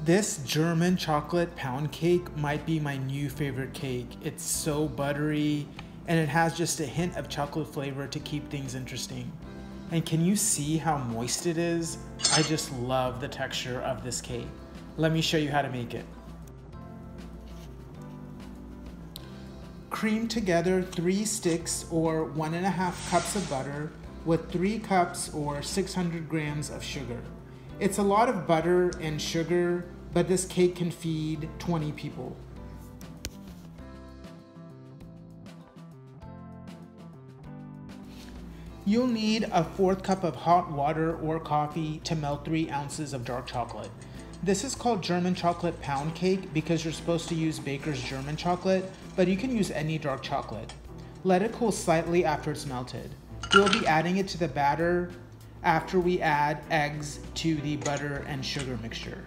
This German chocolate pound cake might be my new favorite cake. It's so buttery and it has just a hint of chocolate flavor to keep things interesting. And can you see how moist it is? I just love the texture of this cake. Let me show you how to make it. Cream together 3 sticks or 1.5 cups of butter with 3 cups or 600 grams of sugar. It's a lot of butter and sugar, but this cake can feed 20 people. You'll need a 1/4 cup of hot water or coffee to melt 3 ounces of dark chocolate. This is called German chocolate pound cake because you're supposed to use Baker's German chocolate, but you can use any dark chocolate. Let it cool slightly after it's melted. We'll be adding it to the batter after we add eggs to the butter and sugar mixture.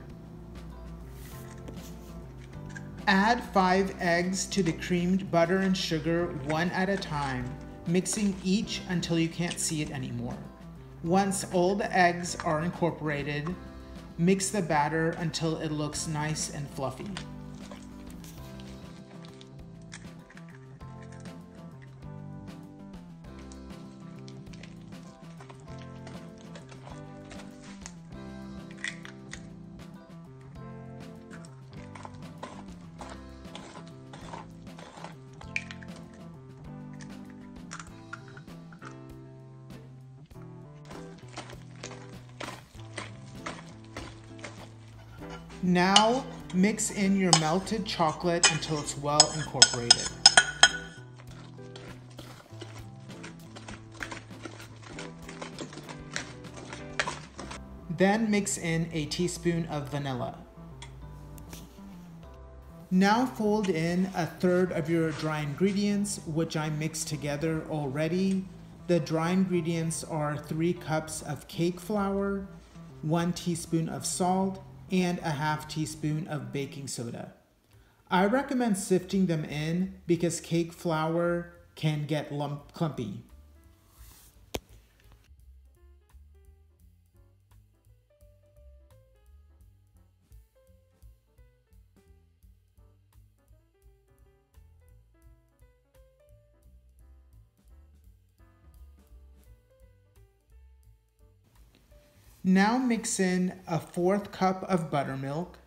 Add 5 eggs to the creamed butter and sugar one at a time, mixing each until you can't see it anymore. Once all the eggs are incorporated, mix the batter until it looks nice and fluffy. Now mix in your melted chocolate until it's well incorporated. Then mix in a teaspoon of vanilla. Now fold in 1/3 of your dry ingredients, which I mixed together already. The dry ingredients are 3 cups of cake flour, 1 teaspoon of salt, and 1/2 teaspoon of baking soda. I recommend sifting them in because cake flour can get clumpy. Now mix in 1/4 cup of buttermilk,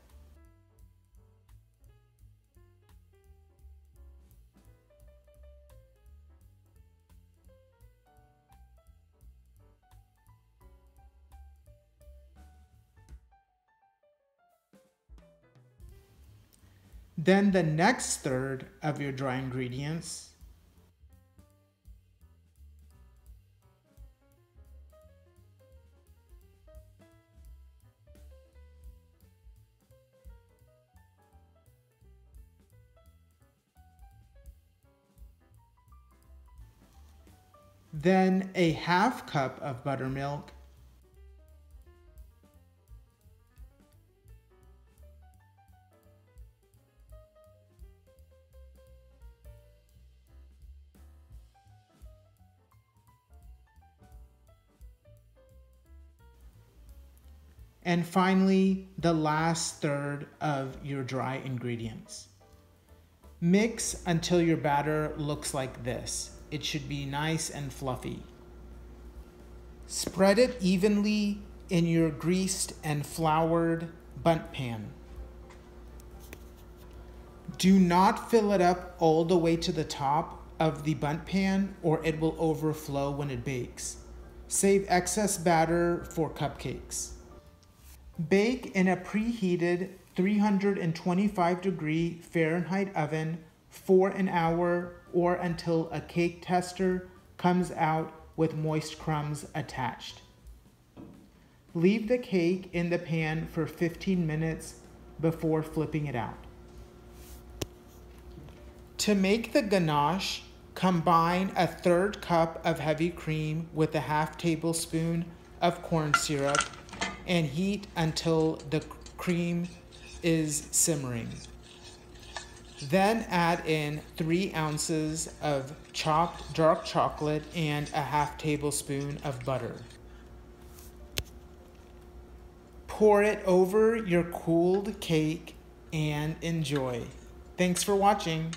then the next third of your dry ingredients, then a 1/2 cup of buttermilk, and finally the last third of your dry ingredients. Mix until your batter looks like this. It should be nice and fluffy. Spread it evenly in your greased and floured bundt pan. Do not fill it up all the way to the top of the bundt pan or it will overflow when it bakes. Save excess batter for cupcakes. Bake in a preheated 325-degree Fahrenheit oven for an hour or until a cake tester comes out with moist crumbs attached. Leave the cake in the pan for 15 minutes before flipping it out. To make the ganache, combine 1/3 cup of heavy cream with 1/2 tablespoon of corn syrup and heat until the cream is simmering. Then add in 3 ounces of chopped dark chocolate and 1/2 tablespoon of butter. pour it over your cooled cake and enjoy. Thanks for watching.